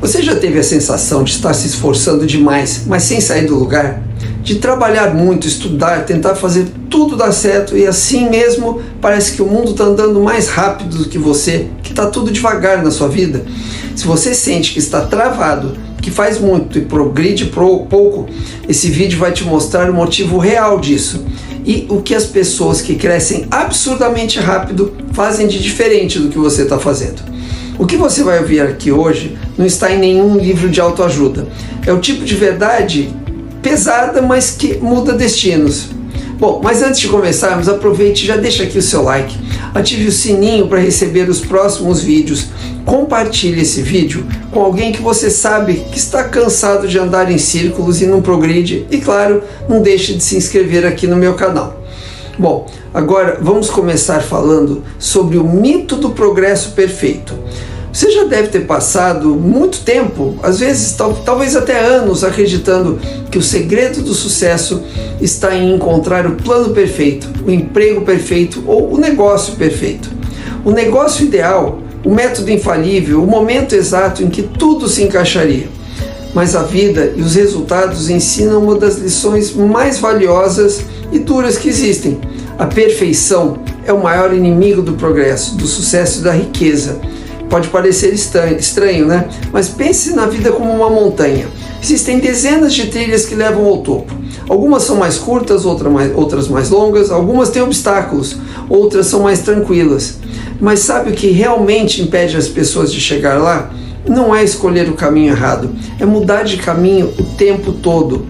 Você já teve a sensação de estar se esforçando demais, mas sem sair do lugar? De trabalhar muito, estudar, tentar fazer tudo dar certo e assim mesmo parece que o mundo está andando mais rápido do que você, que está tudo devagar na sua vida? Se você sente que está travado, que faz muito e progride pouco, esse vídeo vai te mostrar o motivo real disso e o que as pessoas que crescem absurdamente rápido fazem de diferente do que você está fazendo. O que você vai ouvir aqui hoje não está em nenhum livro de autoajuda. É o tipo de verdade pesada, mas que muda destinos. Bom, mas antes de começarmos, aproveite e já deixa aqui o seu like, ative o sininho para receber os próximos vídeos, compartilhe esse vídeo com alguém que você sabe que está cansado de andar em círculos e não progride e, claro, não deixe de se inscrever aqui no meu canal. Bom, agora vamos começar falando sobre o mito do progresso perfeito. Você já deve ter passado muito tempo, às vezes talvez até anos, acreditando que o segredo do sucesso está em encontrar o plano perfeito, o emprego perfeito ou o negócio perfeito. O negócio ideal, o método infalível, o momento exato em que tudo se encaixaria. Mas a vida e os resultados ensinam uma das lições mais valiosas e duras que existem. A perfeição é o maior inimigo do progresso, do sucesso e da riqueza. Pode parecer estranho, né? Mas pense na vida como uma montanha. Existem dezenas de trilhas que levam ao topo. Algumas são mais curtas, outras mais longas, algumas têm obstáculos, outras são mais tranquilas. Mas sabe o que realmente impede as pessoas de chegar lá? Não é escolher o caminho errado, é mudar de caminho o tempo todo.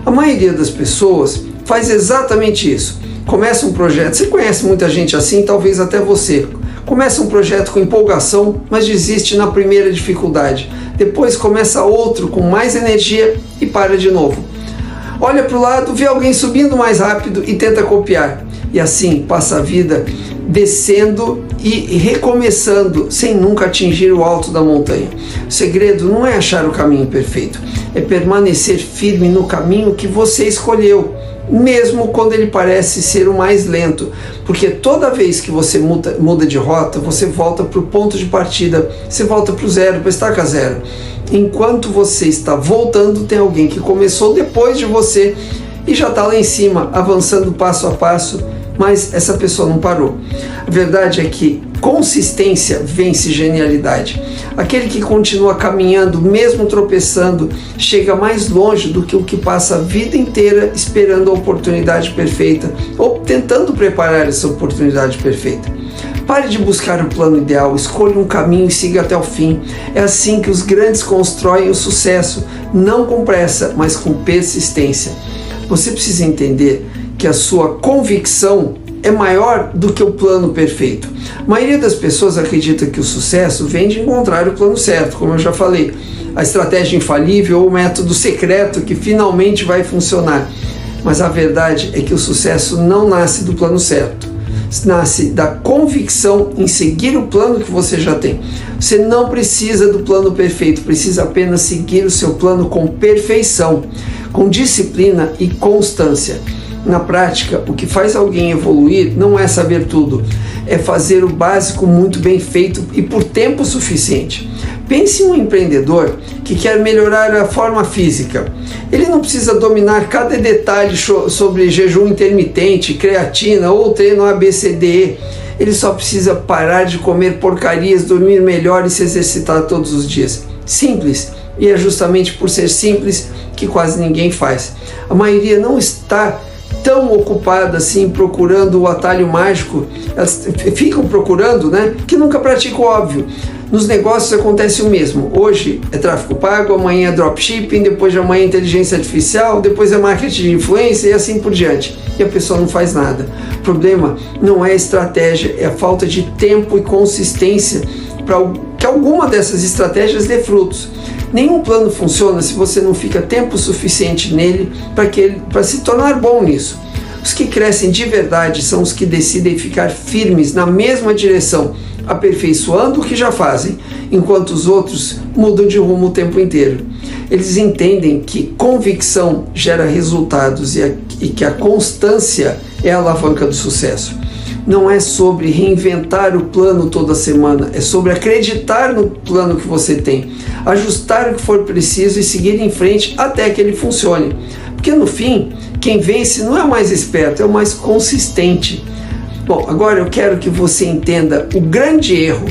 A maioria das pessoas faz exatamente isso. Começa um projeto, você conhece muita gente assim, talvez até você. Começa um projeto com empolgação, mas desiste na primeira dificuldade. Depois começa outro com mais energia e para de novo. Olha para o lado, vê alguém subindo mais rápido e tenta copiar. E assim passa a vida descendo e recomeçando sem nunca atingir o alto da montanha. O segredo não é achar o caminho perfeito, é permanecer firme no caminho que você escolheu, mesmo quando ele parece ser o mais lento, porque toda vez que você muda de rota, você volta para o ponto de partida, você volta para o zero, para a estaca zero. Enquanto você está voltando, tem alguém que começou depois de você e já está lá em cima, avançando passo a passo, mas essa pessoa não parou. A verdade é que consistência vence genialidade. Aquele que continua caminhando, mesmo tropeçando, chega mais longe do que o que passa a vida inteira esperando a oportunidade perfeita ou tentando preparar essa oportunidade perfeita. Pare de buscar o plano ideal, escolha um caminho e siga até o fim. É assim que os grandes constroem o sucesso, não com pressa, mas com persistência. Você precisa entender que a sua convicção é maior do que o plano perfeito. A maioria das pessoas acredita que o sucesso vem de encontrar o plano certo, como eu já falei, a estratégia infalível ou o método secreto que finalmente vai funcionar. Mas a verdade é que o sucesso não nasce do plano certo, nasce da convicção em seguir o plano que você já tem. Você não precisa do plano perfeito, precisa apenas seguir o seu plano com perfeição, com disciplina e constância. Na prática, o que faz alguém evoluir não é saber tudo, é fazer o básico muito bem feito e por tempo suficiente. Pense em um empreendedor que quer melhorar a forma física. Ele não precisa dominar cada detalhe sobre jejum intermitente, creatina ou treino ABCDE. Ele só precisa parar de comer porcarias, dormir melhor e se exercitar todos os dias. Simples. E é justamente por ser simples que quase ninguém faz. A maioria não está tão ocupada assim procurando o atalho mágico, elas ficam procurando, né, que nunca praticam o óbvio. Nos negócios acontece o mesmo. Hoje é tráfego pago, amanhã é dropshipping, depois de amanhã é inteligência artificial, depois é marketing de influência e assim por diante. E a pessoa não faz nada. O problema não é a estratégia, é a falta de tempo e consistência para que alguma dessas estratégias dê frutos. Nenhum plano funciona se você não fica tempo suficiente nele para se tornar bom nisso. Os que crescem de verdade são os que decidem ficar firmes na mesma direção, aperfeiçoando o que já fazem, enquanto os outros mudam de rumo o tempo inteiro. Eles entendem que convicção gera resultados e que a constância é a alavanca do sucesso. Não é sobre reinventar o plano toda semana, é sobre acreditar no plano que você tem. ajustar o que for preciso e seguir em frente até que ele funcione. Porque no fim, quem vence não é o mais esperto, é o mais consistente. Bom, agora eu quero que você entenda o grande erro,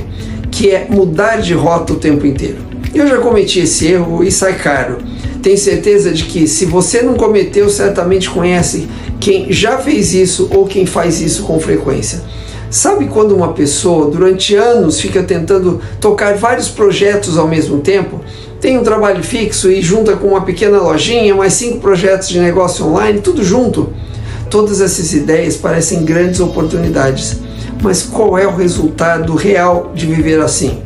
que é mudar de rota o tempo inteiro. Eu já cometi esse erro e sai caro. Tenho certeza de que, se você não cometeu, certamente conhece quem já fez isso ou quem faz isso com frequência. Sabe quando uma pessoa, durante anos, fica tentando tocar vários projetos ao mesmo tempo? Tem um trabalho fixo e junta com uma pequena lojinha, mais 5 projetos de negócio online, tudo junto? Todas essas ideias parecem grandes oportunidades. Mas qual é o resultado real de viver assim?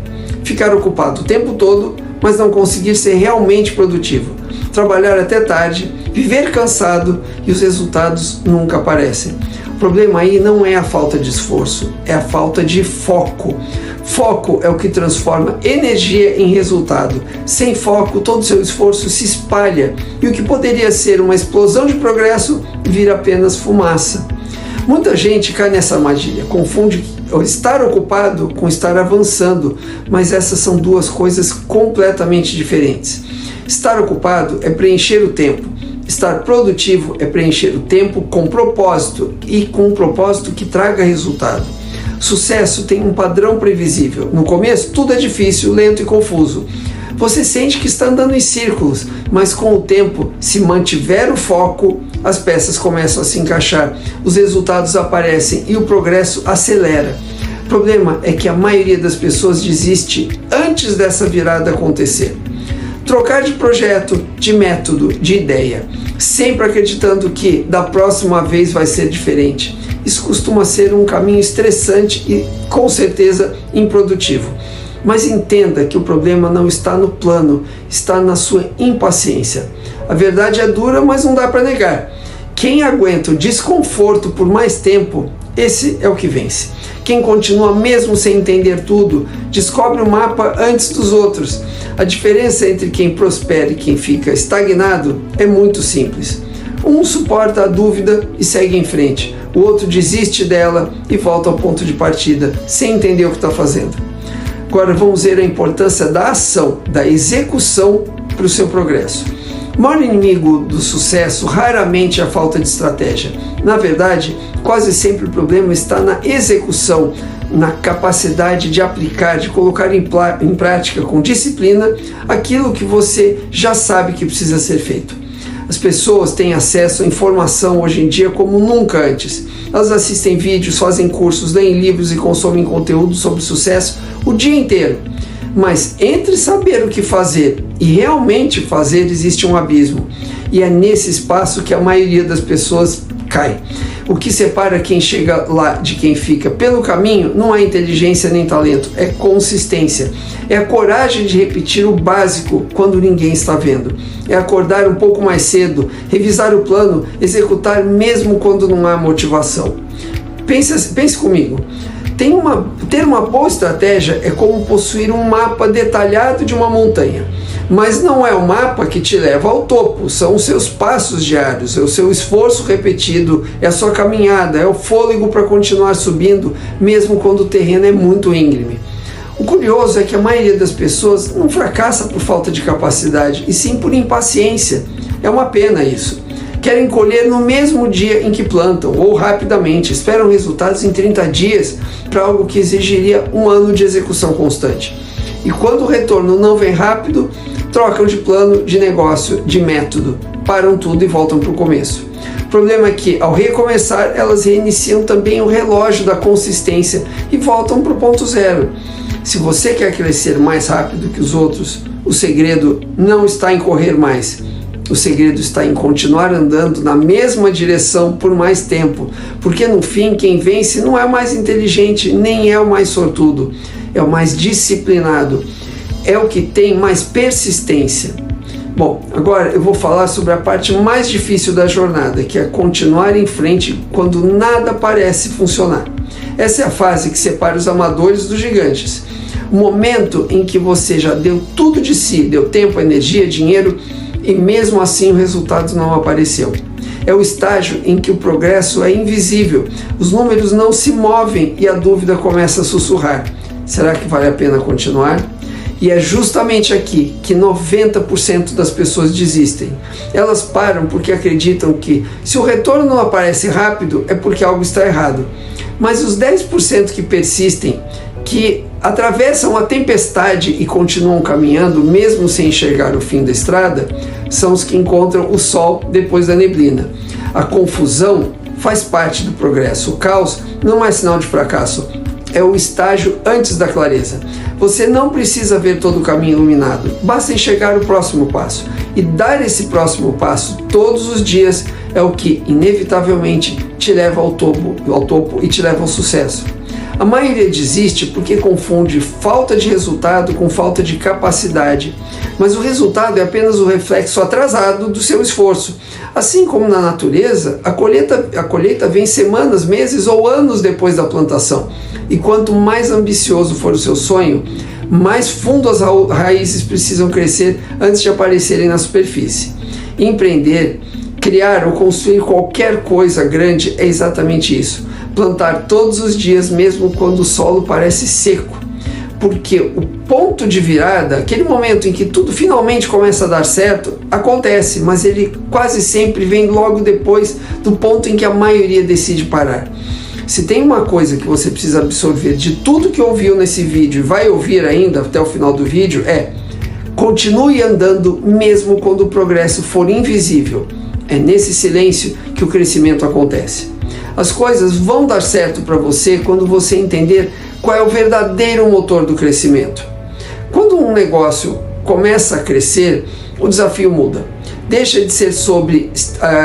Ficar ocupado o tempo todo, mas não conseguir ser realmente produtivo. Trabalhar até tarde, viver cansado e os resultados nunca aparecem. O problema aí não é a falta de esforço, é a falta de foco. Foco é o que transforma energia em resultado. Sem foco, todo o seu esforço se espalha e o que poderia ser uma explosão de progresso vira apenas fumaça. Muita gente cai nessa armadilha, confunde estar ocupado com estar avançando, mas essas são duas coisas completamente diferentes. Estar ocupado é preencher o tempo. Estar produtivo é preencher o tempo com propósito e com um propósito que traga resultado. Sucesso tem um padrão previsível. No começo, tudo é difícil, lento e confuso. Você sente que está andando em círculos, mas com o tempo, se mantiver o foco, as peças começam a se encaixar, os resultados aparecem e o progresso acelera. O problema é que a maioria das pessoas desiste antes dessa virada acontecer. Trocar de projeto, de método, de ideia, sempre acreditando que da próxima vez vai ser diferente. Isso costuma ser um caminho estressante e, com certeza, improdutivo. Mas entenda que o problema não está no plano, está na sua impaciência. A verdade é dura, mas não dá para negar. Quem aguenta o desconforto por mais tempo, esse é o que vence. Quem continua mesmo sem entender tudo, descobre o mapa antes dos outros. A diferença entre quem prospera e quem fica estagnado é muito simples. Um suporta a dúvida e segue em frente. O outro desiste dela e volta ao ponto de partida, sem entender o que está fazendo. Agora vamos ver a importância da ação, da execução para o seu progresso. O maior inimigo do sucesso raramente é a falta de estratégia. Na verdade, quase sempre o problema está na execução, na capacidade de aplicar, de colocar em prática com disciplina aquilo que você já sabe que precisa ser feito. As pessoas têm acesso à informação hoje em dia como nunca antes. Elas assistem vídeos, fazem cursos, leem livros e consomem conteúdo sobre sucesso o dia inteiro. Mas entre saber o que fazer e realmente fazer existe um abismo. E é nesse espaço que a maioria das pessoas cai. O que separa quem chega lá de quem fica pelo caminho não é inteligência nem talento, é consistência. É a coragem de repetir o básico quando ninguém está vendo. É acordar um pouco mais cedo, revisar o plano, executar mesmo quando não há motivação. Pense comigo. Ter uma boa estratégia é como possuir um mapa detalhado de uma montanha. Mas não é o mapa que te leva ao topo, são os seus passos diários, é o seu esforço repetido, é a sua caminhada, é o fôlego para continuar subindo, mesmo quando o terreno é muito íngreme. O curioso é que a maioria das pessoas não fracassa por falta de capacidade, e sim por impaciência. É uma pena isso. Querem colher no mesmo dia em que plantam, ou rapidamente, esperam resultados em 30 dias para algo que exigiria um ano de execução constante. E quando o retorno não vem rápido, trocam de plano, de negócio, de método, param tudo e voltam para o começo. O problema é que, ao recomeçar, elas reiniciam também o relógio da consistência e voltam para o ponto zero. Se você quer crescer mais rápido que os outros, o segredo não está em correr mais. O segredo está em continuar andando na mesma direção por mais tempo, porque no fim quem vence não é o mais inteligente, nem é o mais sortudo, é o mais disciplinado, é o que tem mais persistência. Bom, agora eu vou falar sobre a parte mais difícil da jornada, que é continuar em frente quando nada parece funcionar. Essa é a fase que separa os amadores dos gigantes. O momento em que você já deu tudo de si, deu tempo, energia, dinheiro, e mesmo assim o resultado não apareceu. É o estágio em que o progresso é invisível, os números não se movem e a dúvida começa a sussurrar. Será que vale a pena continuar? E é justamente aqui que 90% das pessoas desistem. Elas param porque acreditam que se o retorno não aparece rápido é porque algo está errado. Mas os 10% que persistem, que atravessam a tempestade e continuam caminhando mesmo sem enxergar o fim da estrada, são os que encontram o sol depois da neblina. A confusão faz parte do progresso. O caos não é sinal de fracasso, é o estágio antes da clareza. Você não precisa ver todo o caminho iluminado, basta enxergar o próximo passo. E dar esse próximo passo todos os dias é o que, inevitavelmente, te leva ao topo e te leva ao sucesso. A maioria desiste porque confunde falta de resultado com falta de capacidade, mas o resultado é apenas o reflexo atrasado do seu esforço. Assim como na natureza, a colheita vem semanas, meses ou anos depois da plantação. E quanto mais ambicioso for o seu sonho, mais fundo as raízes precisam crescer antes de aparecerem na superfície. Empreender, criar ou construir qualquer coisa grande é exatamente isso. Plantar todos os dias, mesmo quando o solo parece seco. Porque o ponto de virada, aquele momento em que tudo finalmente começa a dar certo, acontece, mas ele quase sempre vem logo depois do ponto em que a maioria decide parar. Se tem uma coisa que você precisa absorver de tudo que ouviu nesse vídeo e vai ouvir ainda até o final do vídeo, continue andando mesmo quando o progresso for invisível. É nesse silêncio que o crescimento acontece. As coisas vão dar certo para você quando você entender qual é o verdadeiro motor do crescimento. Quando um negócio começa a crescer, o desafio muda. Deixa de ser sobre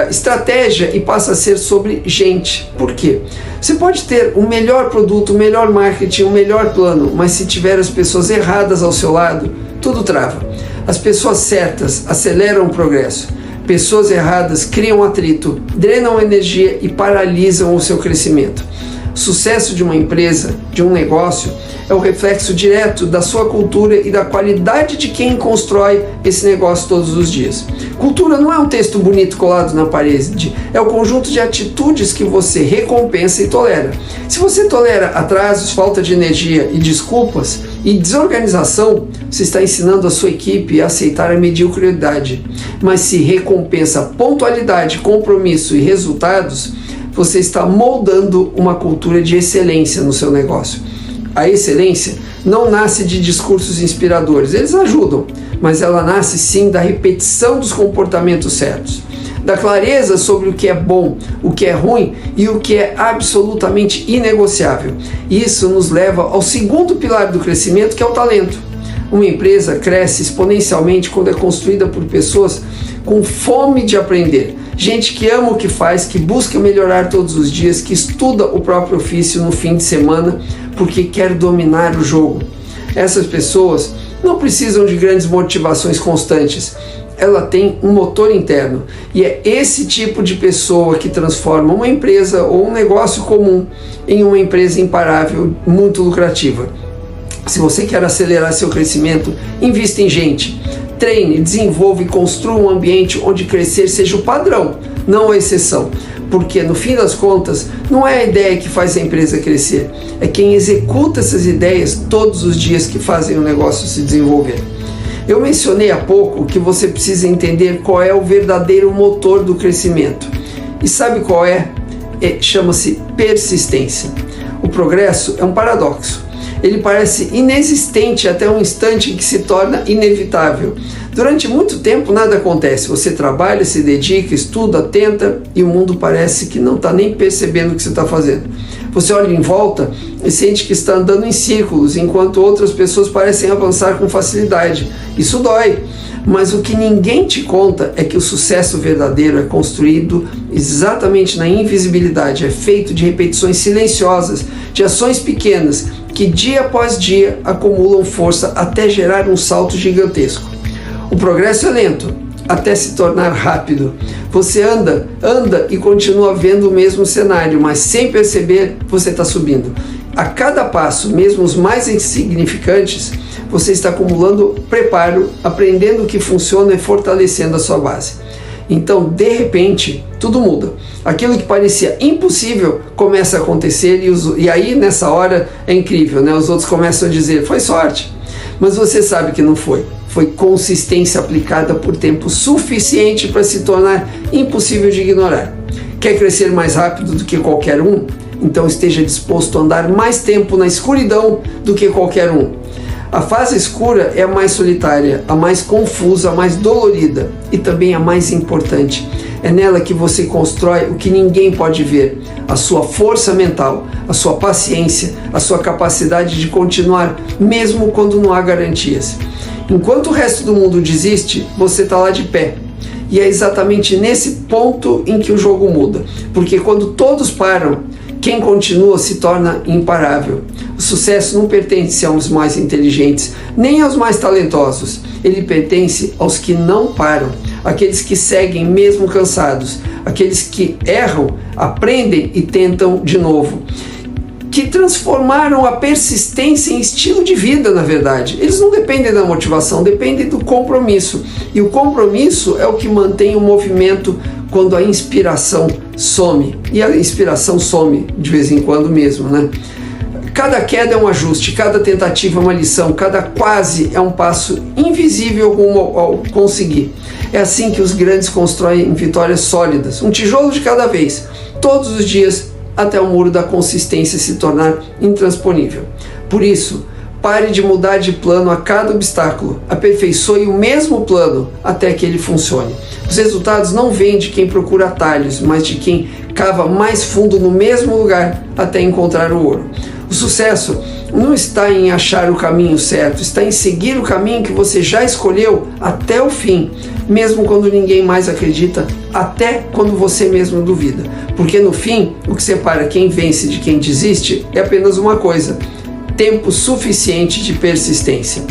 estratégia e passa a ser sobre gente. Por quê? Você pode ter o melhor produto, o melhor marketing, o melhor plano, mas se tiver as pessoas erradas ao seu lado, tudo trava. As pessoas certas aceleram o progresso. Pessoas erradas criam atrito, drenam energia e paralisam o seu crescimento. O sucesso de uma empresa, de um negócio, é o reflexo direto da sua cultura e da qualidade de quem constrói esse negócio todos os dias. Cultura não é um texto bonito colado na parede, é o conjunto de atitudes que você recompensa e tolera. Se você tolera atrasos, falta de energia e desculpas e desorganização, você está ensinando a sua equipe a aceitar a mediocridade. Mas se recompensa pontualidade, compromisso e resultados, você está moldando uma cultura de excelência no seu negócio. A excelência não nasce de discursos inspiradores, eles ajudam, mas ela nasce sim da repetição dos comportamentos certos, da clareza sobre o que é bom, o que é ruim e o que é absolutamente inegociável. Isso nos leva ao segundo pilar do crescimento, que é o talento. Uma empresa cresce exponencialmente quando é construída por pessoas com fome de aprender, gente que ama o que faz, que busca melhorar todos os dias, que estuda o próprio ofício no fim de semana porque quer dominar o jogo. Essas pessoas não precisam de grandes motivações constantes, ela tem um motor interno e é esse tipo de pessoa que transforma uma empresa ou um negócio comum em uma empresa imparável, muito lucrativa. Se você quer acelerar seu crescimento, invista em gente. Treine, desenvolva e construa um ambiente onde crescer seja o padrão, não a exceção. Porque, no fim das contas, não é a ideia que faz a empresa crescer, é quem executa essas ideias todos os dias que fazem o negócio se desenvolver. Eu mencionei há pouco que você precisa entender qual é o verdadeiro motor do crescimento. E sabe qual é? Chama-se persistência. O progresso é um paradoxo. Ele parece inexistente até um instante em que se torna inevitável. Durante muito tempo nada acontece, você trabalha, se dedica, estuda, tenta e o mundo parece que não está nem percebendo o que você está fazendo. Você olha em volta e sente que está andando em círculos, enquanto outras pessoas parecem avançar com facilidade. Isso dói, mas o que ninguém te conta é que o sucesso verdadeiro é construído exatamente na invisibilidade, é feito de repetições silenciosas, de ações pequenas, que dia após dia acumulam força até gerar um salto gigantesco. O progresso é lento, até se tornar rápido. Você anda e continua vendo o mesmo cenário, mas sem perceber você está subindo. A cada passo, mesmo os mais insignificantes, você está acumulando preparo, aprendendo o que funciona e fortalecendo a sua base. Então, de repente, tudo muda. Aquilo que parecia impossível começa a acontecer e aí, nessa hora, é incrível, né? Os outros começam a dizer, foi sorte. Mas você sabe que não foi. Foi consistência aplicada por tempo suficiente para se tornar impossível de ignorar. Quer crescer mais rápido do que qualquer um? Então esteja disposto a andar mais tempo na escuridão do que qualquer um. A fase escura é a mais solitária, a mais confusa, a mais dolorida e também a mais importante. É nela que você constrói o que ninguém pode ver, a sua força mental, a sua paciência, a sua capacidade de continuar mesmo quando não há garantias. Enquanto o resto do mundo desiste, você está lá de pé. E é exatamente nesse ponto em que o jogo muda, porque quando todos param, quem continua se torna imparável. O sucesso não pertence aos mais inteligentes, nem aos mais talentosos. Ele pertence aos que não param, aqueles que seguem mesmo cansados, aqueles que erram, aprendem e tentam de novo, que transformaram a persistência em estilo de vida, na verdade. Eles não dependem da motivação, dependem do compromisso. E o compromisso é o que mantém o movimento quando a inspiração some. E a inspiração some de vez em quando mesmo, né? Cada queda é um ajuste, cada tentativa é uma lição, cada quase é um passo invisível ao conseguir. É assim que os grandes constroem vitórias sólidas, um tijolo de cada vez, todos os dias, até o muro da consistência se tornar intransponível. Por isso, pare de mudar de plano a cada obstáculo, aperfeiçoe o mesmo plano até que ele funcione. Os resultados não vêm de quem procura atalhos, mas de quem cava mais fundo no mesmo lugar até encontrar o ouro. O sucesso não está em achar o caminho certo, está em seguir o caminho que você já escolheu até o fim, mesmo quando ninguém mais acredita, até quando você mesmo duvida. Porque no fim, o que separa quem vence de quem desiste é apenas uma coisa: tempo suficiente de persistência.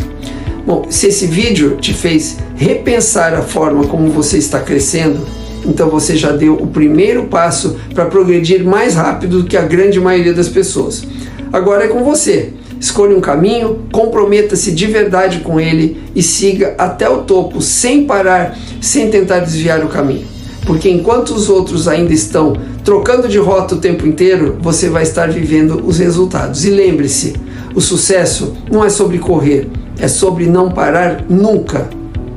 Bom, se esse vídeo te fez repensar a forma como você está crescendo, então você já deu o primeiro passo para progredir mais rápido do que a grande maioria das pessoas. Agora é com você. Escolha um caminho, comprometa-se de verdade com ele e siga até o topo, sem parar, sem tentar desviar o caminho. Porque enquanto os outros ainda estão trocando de rota o tempo inteiro, você vai estar vivendo os resultados. E lembre-se, o sucesso não é sobre correr, é sobre não parar nunca.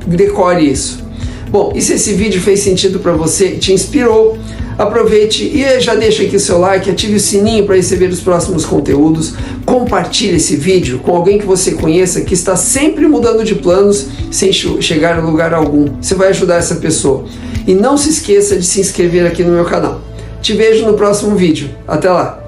Decore isso. Bom, e se esse vídeo fez sentido para você, te inspirou, aproveite e já deixa aqui o seu like, ative o sininho para receber os próximos conteúdos, compartilhe esse vídeo com alguém que você conheça que está sempre mudando de planos sem chegar a lugar algum. Você vai ajudar essa pessoa. E não se esqueça de se inscrever aqui no meu canal. Te vejo no próximo vídeo. Até lá!